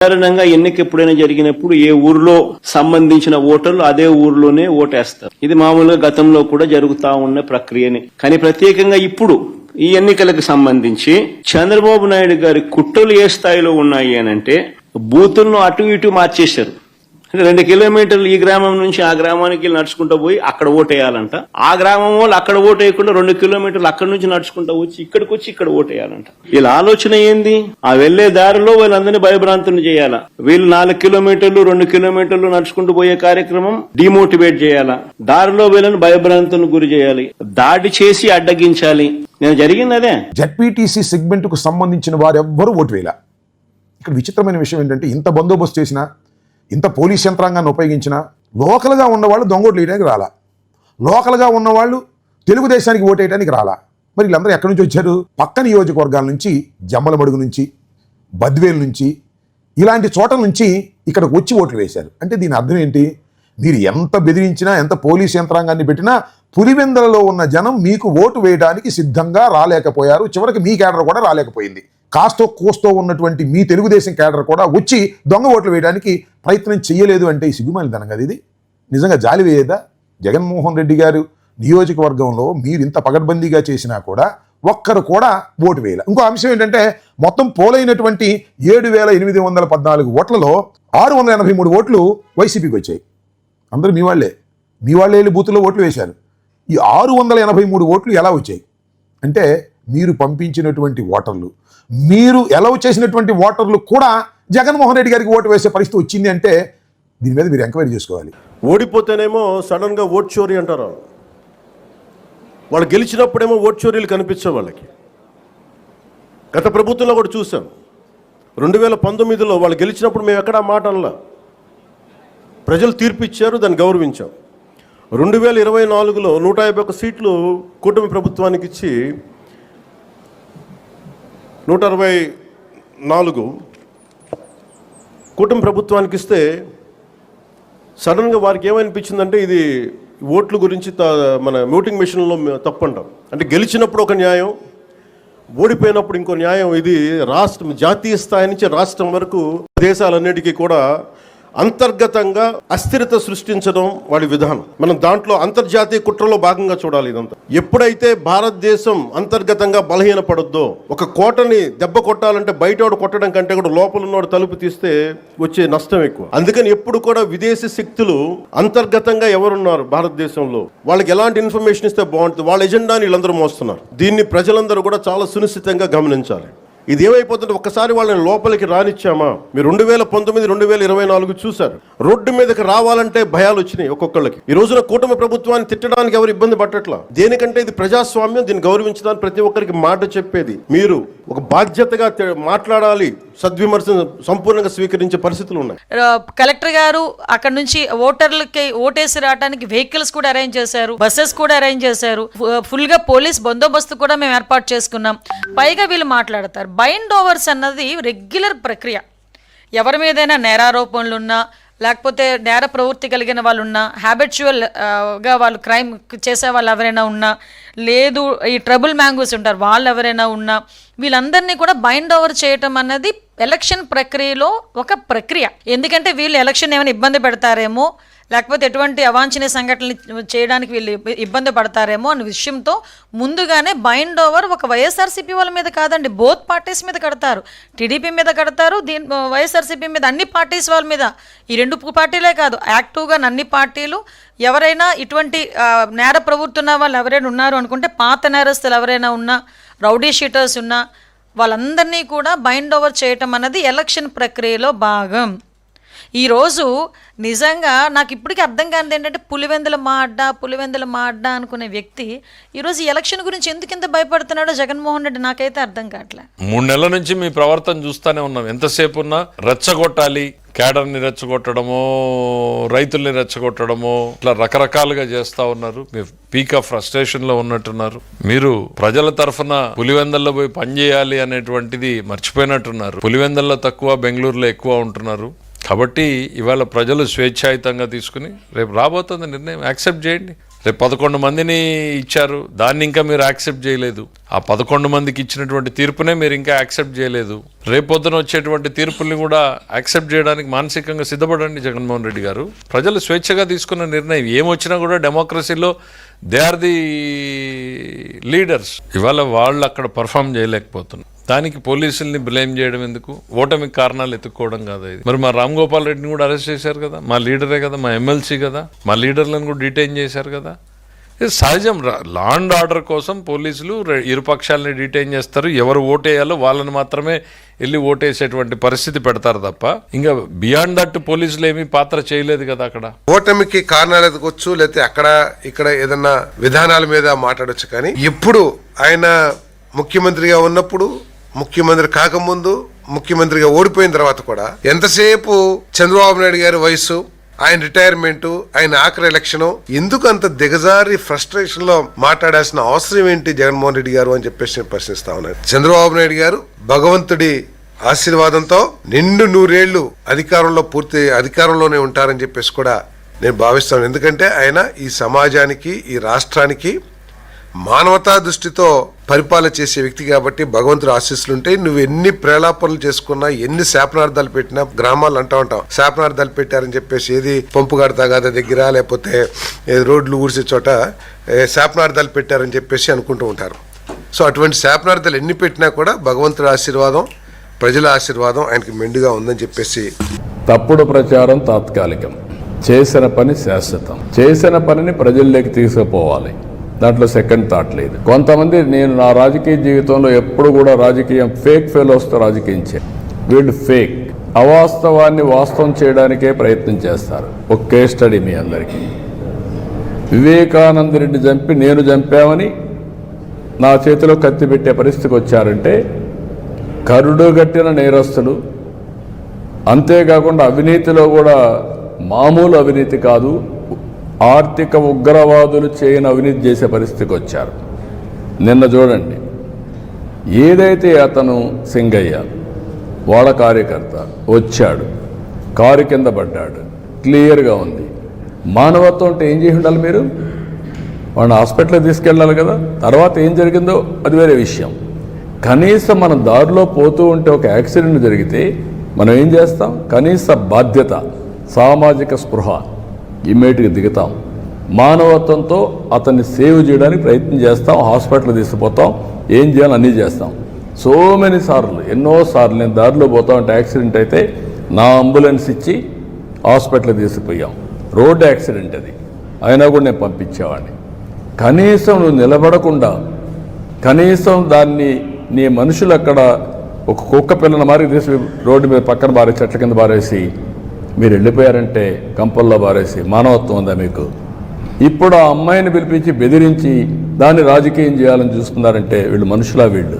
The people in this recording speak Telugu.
సాధారణంగా ఎన్నిక ఎప్పుడైనా జరిగినప్పుడు ఏ ఊర్లో సంబంధించిన ఓటర్లు అదే ఊర్లోనే ఓటేస్తారు. ఇది మామూలుగా గతంలో కూడా జరుగుతా ఉన్న ప్రక్రియనే. కానీ ప్రత్యేకంగా ఇప్పుడు ఈ ఎన్నికలకు సంబంధించి చంద్రబాబు నాయుడు గారి కుట్రలు ఏ స్థాయిలో ఉన్నాయి అనంటే బూతులను అటు ఇటు మార్చేశారు. అంటే 2 కిలోమీటర్లు ఈ గ్రామం నుంచి ఆ గ్రామానికి నడుచుకుంటూ పోయి అక్కడ ఓటేయాలంట. ఆ గ్రామం వాళ్ళు అక్కడ ఓటేయకుండా 2 కిలోమీటర్లు అక్కడి నుంచి నడుచుకుంటూ వచ్చి ఇక్కడికి వచ్చి ఇక్కడ ఓటేయాలంట. వీళ్ళ ఆలోచన ఏంది? ఆ వెళ్లే దారిలో వీళ్ళందరినీ భయభ్రాంతులు చేయాలా? వీళ్ళు 4 కిలోమీటర్లు 2 కిలోమీటర్లు నడుచుకుంటూ పోయే కార్యక్రమం డిమోటివేట్ చేయాలా? దారిలో వీళ్ళని భయభ్రాంతులకు గురి చేయాలి, దాడి చేసి అడ్డగించాలి. నేను జరిగింది అదే. జెడ్పీటీసీ సెగ్మెంట్ కు సంబంధించిన వారు ఎవ్వరూ ఓటు వేయాల. ఇక్కడ విచిత్రమైన విషయం ఏంటంటే ఇంత బందోబస్తు చేసినా, ఇంత పోలీస్ యంత్రాంగాన్ని ఉపయోగించినా లోకల్గా ఉన్నవాళ్ళు దొంగోట్లు వేయడానికి రాలా, లోకల్గా ఉన్నవాళ్ళు తెలుగుదేశానికి ఓటేయడానికి రాలా. మరి వీళ్ళందరూ ఎక్కడి నుంచి వచ్చారు? పక్క నియోజకవర్గాల నుంచి, జమ్మలమడుగు నుంచి, బద్వేలు నుంచి, ఇలాంటి చోట్ల నుంచి ఇక్కడికి వచ్చి ఓట్లు వేశారు. అంటే దీని అర్థం ఏంటి? మీరు ఎంత బెదిరించినా, ఎంత పోలీస్ యంత్రాంగాన్ని పెట్టినా పులివెందులలో ఉన్న జనం మీకు ఓటు వేయడానికి సిద్ధంగా రాలేకపోయారు. చివరికి మీ కేడర్ కూడా రాలేకపోయింది. కాస్తో కోస్తో ఉన్నటువంటి మీ తెలుగుదేశం కేడర్ కూడా వచ్చి దొంగ ఓట్లు వేయడానికి ప్రయత్నం చేయలేదు అంటే ఈ సిగ్గుమాలితనం కదా ఇది. నిజంగా జాలి వేయదా? జగన్మోహన్ రెడ్డి గారు నియోజకవర్గంలో మీరు ఇంత పగడ్బందీగా చేసినా కూడా ఒక్కరు కూడా ఓటు వేయాలి. ఇంకో అంశం ఏంటంటే మొత్తం పోలైనటువంటి 7,814 ఓట్లలో 683 ఓట్లు వైసీపీకి వచ్చాయి. అందరూ మీ వాళ్ళే వెళ్ళి బూతుల్లో ఓట్లు వేశారు. ఈ 683 ఓట్లు ఎలా వచ్చాయి అంటే మీరు పంపించినటువంటి ఓటర్లు, మీరు ఎలవ్ చేసినటువంటి ఓటర్లు కూడా జగన్మోహన్ రెడ్డి గారికి ఓటు వేసే పరిస్థితి వచ్చింది అంటే దీని మీద మీరు ఎంక్వైరీ చేసుకోవాలి. ఓడిపోతేనేమో సడన్గా ఓట్ చోరీ అంటారు. వాళ్ళు గెలిచినప్పుడేమో ఓట్ చోరీలు కనిపించే వాళ్ళకి. గత ప్రభుత్వంలో కూడా చూసాం. 2019లో వాళ్ళు గెలిచినప్పుడు మేము ఎక్కడా మాట అనలా. ప్రజలు తీర్పు ఇచ్చారు, దాన్ని గౌరవించాం. 2024లో 151 సీట్లు కూటమి ప్రభుత్వానికి ఇచ్చి 164 కూటమి ప్రభుత్వానికి ఇస్తే సడన్గా వారికి ఏమనిపించిందంటే ఇది ఓట్ల గురించి మన ఓటింగ్ మెషిన్లో తప్పు అంటాం. అంటే గెలిచినప్పుడు ఒక న్యాయం, ఓడిపోయినప్పుడు ఇంకో న్యాయం. ఇది రాష్ట్రం, జాతీయ స్థాయి నుంచి రాష్ట్రం వరకు దేశాలన్నిటికీ కూడా అంతర్గతంగా అస్థిరత సృష్టించడం వాడి విధానం. మనం దాంట్లో అంతర్జాతీయ కుట్రలో భాగంగా చూడాలి ఇదంతా. ఎప్పుడైతే భారతదేశం అంతర్గతంగా బలహీనపడద్దో, ఒక కోటని దెబ్బ కొట్టాలంటే బయటోడు కొట్టడం కంటే కూడా లోపల ఉన్నోడు తలుపు తీస్తే వచ్చే నష్టం ఎక్కువ. అందుకని ఎప్పుడు కూడా విదేశీ శక్తులు అంతర్గతంగా ఎవరున్నారు భారతదేశంలో, వాళ్ళకి ఎలాంటి ఇన్ఫర్మేషన్ ఇస్తే బాగుంటుంది, వాళ్ళ ఎజెండాని వీళ్ళందరూ మోస్తున్నారు. దీన్ని ప్రజలందరూ కూడా చాలా సునిశ్చితంగా గమనించాలి. ఇది ఏమైపోతుంటే ఒక్కసారి వాళ్ళని లోపలికి రానిచ్చామా? మీరు 2019, 2024 చూశారు. రోడ్డు మీదకి రావాలంటే భయాలు వచ్చినాయి ఒక్కొక్కళ్ళకి. ఈ రోజున కూటమి ప్రభుత్వాన్ని తిట్టడానికి ఎవరు ఇబ్బంది పట్టట్లా. దేనికంటే ఇది ప్రజాస్వామ్యం, దీన్ని గౌరవించడానికి ప్రతి ఒక్కరికి మాట చెప్పేది. మీరు ఒక బాధ్యతగా మాట్లాడాలి, సద్విమర్శను సంపూర్ణంగా స్వీకరించే పరిస్థితులు ఉన్నాయి. కలెక్టర్ గారు అక్కడ నుంచి ఓటర్లకి ఓటేసి రావడానికి వెహికల్స్ కూడా అరేంజ్ చేశారు, బస్సెస్ కూడా అరేంజ్ చేశారు, ఫుల్ గా పోలీస్ బందోబస్తు కూడా మేము ఏర్పాటు చేసుకున్నాం. పైగా వీళ్ళు మాట్లాడతారు బైండ్ ఓవర్స్ అన్నది రెగ్యులర్ ప్రక్రియ. ఎవరి మీదైనా నేరారోపణలు ఉన్నా, లేకపోతే నేర ప్రవృత్తి కలిగిన వాళ్ళు ఉన్నా, హ్యాబిచువల్గా వాళ్ళు క్రైమ్ చేసే వాళ్ళు ఎవరైనా ఉన్నా, లేదు ఈ ట్రబుల్ మ్యాంగోస్ ఉంటారు వాళ్ళు ఎవరైనా ఉన్నా, వీళ్ళందరినీ కూడా బైండ్ ఓవర్ చేయటం అన్నది ఎలక్షన్ ప్రక్రియలో ఒక ప్రక్రియ. ఎందుకంటే వీళ్ళు ఎలక్షన్ ఏమైనా ఇబ్బంది పెడతారేమో, లేకపోతే ఎటువంటి అవాంఛనీయ సంఘటనలు చేయడానికి వీళ్ళు ఇబ్బంది పడతారేమో అనే విషయంతో ముందుగానే బైండ్ ఓవర్ ఒక వైఎస్ఆర్సీపీ వాళ్ళ మీద కాదండి, బోత్ పార్టీస్ మీద కడతారు. టీడీపీ మీద కడతారు, వైఎస్ఆర్సీపీ మీద, అన్ని పార్టీస్ వాళ్ళ మీద. ఈ 2 పార్టీలే కాదు, యాక్టివ్గా అన్ని పార్టీలు ఎవరైనా ఇటువంటి నేర ప్రవృత్తి ఉన్న వాళ్ళు ఎవరైనా ఉన్నారు అనుకుంటే, పాత నేరస్తులు ఎవరైనా ఉన్నా, రౌడీ షీటర్స్ ఉన్నా, వాళ్ళందరినీ కూడా బైండ్ ఓవర్ చేయటం అన్నది ఎలక్షన్ ప్రక్రియలో భాగం. ఈరోజు నిజంగా నాకు ఇప్పటికీ అర్థం కానిది ఏంటంటే పులివెందుల మా అడ్డా అనుకునే వ్యక్తి ఈరోజు ఈ ఎలక్షన్ గురించి ఎందుకు ఇంత భయపడుతున్నాడో జగన్మోహన్ రెడ్డి నాకైతే అర్థం కావట్లే. 3 నెలల నుంచి మీ ప్రవర్తన చూస్తూనే ఉన్నాం. ఎంతసేపు ఉన్నా రెచ్చగొట్టాలి, కేడర్ని రెచ్చగొట్టడమో, రైతుల్ని రెచ్చగొట్టడమో, ఇట్లా రకరకాలుగా చేస్తా ఉన్నారు. మీరు పీక్ ఆఫ్ ఫ్రస్ట్రేషన్ లో ఉన్నట్టున్నారు. మీరు ప్రజల తరఫున పులివెందుల్లో పోయి పనిచేయాలి అనేటువంటిది మర్చిపోయినట్టున్నారు. పులివెందుల్లో తక్కువ, బెంగళూరులో ఎక్కువ ఉంటున్నారు. కాబట్టి ఇవాళ ప్రజలు స్వేచ్ఛాయుతంగా తీసుకుని రేపు రాబోతున్న నిర్ణయం యాక్సెప్ట్ చేయండి. రేపు 11 మందిని ఇచ్చారు, దాన్ని ఇంకా మీరు యాక్సెప్ట్ చేయలేదు. ఆ 11 మందికి ఇచ్చినటువంటి తీర్పునే మీరు ఇంకా యాక్సెప్ట్ చేయలేదు. రేపొద్దున వచ్చేటువంటి తీర్పుల్ని కూడా యాక్సెప్ట్ చేయడానికి మానసికంగా సిద్ధపడండి జగన్మోహన్ రెడ్డి గారు. ప్రజలు స్వేచ్ఛగా తీసుకున్న నిర్ణయం ఏమొచ్చినా కూడా డెమోక్రసీలో దే ఆర్ ది లీడర్స్. ఇవాళ వాళ్ళు అక్కడ పర్ఫామ్ చేయలేకపోతున్నారు. దానికి పోలీసుల్ని బ్లేమ్ చేయడం ఎందుకు? ఓటమికి కారణాలు ఎత్తుక్కోవడం కాదు ఇది. మరి మా రామ్ గోపాల్ రెడ్డిని కూడా అరెస్ట్ చేశారు కదా, మా లీడరే కదా, మా ఎమ్మెల్సీ కదా, మా లీడర్లను కూడా డిటైన్ చేశారు కదా. ఇది సహజం. లా అండ్ ఆర్డర్ కోసం పోలీసులు ఇరుపక్షాలని డిటైన్ చేస్తారు. ఎవరు ఓటేయాలో వాళ్ళని మాత్రమే వెళ్ళి ఓటేసేటువంటి పరిస్థితి పెడతారు తప్ప ఇంకా బియాండ్ దట్ పోలీసులు ఏమీ పాత్ర చేయలేదు కదా అక్కడ. ఓటమికి కారణాలు ఎదుకొచ్చు, లేకపోతే అక్కడ ఇక్కడ ఏదన్నా విధానాల మీద మాట్లాడొచ్చు. కానీ ఇప్పుడు ఆయన ముఖ్యమంత్రిగా ఉన్నప్పుడు, ముఖ్యమంత్రి కాకముందు, ముఖ్యమంత్రిగా ఓడిపోయిన తర్వాత కూడా ఎంతసేపు చంద్రబాబు నాయుడు గారి వయసు, ఆయన రిటైర్మెంట్, ఆయన ఆఖరి ఎలక్షన్, ఎందుకు అంత దిగజారి ఫ్రస్ట్రేషన్ లో మాట్లాడాల్సిన అవసరం ఏంటి జగన్మోహన్ రెడ్డి గారు అని చెప్పేసి నేను ప్రశ్నిస్తా ఉన్నాను. చంద్రబాబు నాయుడు గారు భగవంతుడి ఆశీర్వాదంతో నిండు 100 ఏళ్లు పూర్తి అధికారంలోనే ఉంటారని చెప్పేసి కూడా నేను భావిస్తాను. ఎందుకంటే ఆయన ఈ సమాజానికి, ఈ రాష్ట్రానికి మానవతా దృష్టితో పరిపాలన చేసే వ్యక్తి కాబట్టి భగవంతుడు ఆశీస్సులుంటాయి. నువ్వు ఎన్ని ప్రేలాపనలు చేసుకున్నా, ఎన్ని శాపనార్థాలు పెట్టినా, గ్రామాలు అంటా ఉంటాం శాపనార్థాలు పెట్టారని చెప్పేసి, ఏది పంపుగాడి తగాద దగ్గర లేకపోతే రోడ్లు ఊడ్చే చోట శాపనార్థాలు పెట్టారని చెప్పేసి అనుకుంటూ ఉంటారు. సో అటువంటి శాపనార్థాలు ఎన్ని పెట్టినా కూడా భగవంతుడి ఆశీర్వాదం, ప్రజల ఆశీర్వాదం ఆయనకి మెండుగా ఉందని చెప్పేసి. తప్పుడు ప్రచారం తాత్కాలికం, చేసిన పని శాశ్వతం. చేసిన పనిని ప్రజల్లోకి తీసుకుపోవాలి, దాంట్లో సెకండ్ థాట్ లేదు. కొంతమంది, నేను నా రాజకీయ జీవితంలో ఎప్పుడు కూడా రాజకీయం ఫేక్ ఫెలోస్తో రాజకీయం వీళ్ళు ఫేక్, అవాస్తవాన్ని వాస్తవం చేయడానికే ప్రయత్నం చేస్తారు. ఒక కేస్ స్టడీ మీ అందరికీ. వివేకానంద రెడ్డి చంపి నేను చంపామని నా చేతిలో కత్తి పెట్టే పరిస్థితికి వచ్చారంటే కరుడుగట్టిన నేరస్తులు. అంతేకాకుండా అవినీతిలో కూడా మామూలు అవినీతి కాదు, ఆర్థిక ఉగ్రవాదులు చేయని అవినీతి చేసే పరిస్థితికి వచ్చారు. నిన్న చూడండి, ఏదైతే అతను సింగయ్య వాళ్ళ కార్యకర్త వచ్చాడు, కారు కింద పడ్డాడు, క్లియర్గా ఉంది. మానవత్వం అంటే ఏం చేసి ఉండాలి? మీరు వాడిని హాస్పిటల్కి తీసుకెళ్ళాలి కదా. తర్వాత ఏం జరిగిందో అది వేరే విషయం. కనీసం మనం దారిలో పోతూ ఉంటే ఒక యాక్సిడెంట్ జరిగితే మనం ఏం చేస్తాం? కనీస బాధ్యత, సామాజిక స్పృహ, ఇమ్మీడియట్గా దిగుతాం. మానవత్వంతో అతన్ని సేవ్ చేయడానికి ప్రయత్నం చేస్తాం, హాస్పిటల్ తీసుకుపోతాం, ఏం చేయాలో అన్నీ చేస్తాం. సో మెనీ సార్లు, ఎన్నోసార్లు నేను దారిలో పోతా ఉంటే యాక్సిడెంట్ అయితే నా అంబులెన్స్ ఇచ్చి హాస్పిటల్ తీసుకుపోయాం. రోడ్ యాక్సిడెంట్ అది, అయినా కూడా నేను పంపించేవాడిని. కనీసం నువ్వు నిలబడకుండా, కనీసం దాన్ని నీ మనుషులు అక్కడ ఒక కుక్క పిల్లని మారి తీసి రోడ్డు మీద పక్కన బారేసి, చెట్ల కింద బారేసి మీరు వెళ్ళిపోయారంటే, కంపల్లో బారేసి, మానవత్వం ఉందా మీకు? ఇప్పుడు ఆ అమ్మాయిని పిలిపించి బెదిరించి దాన్ని రాజకీయం చేయాలని చూస్తున్నారంటే వీళ్ళు మనుషులా? వీళ్ళు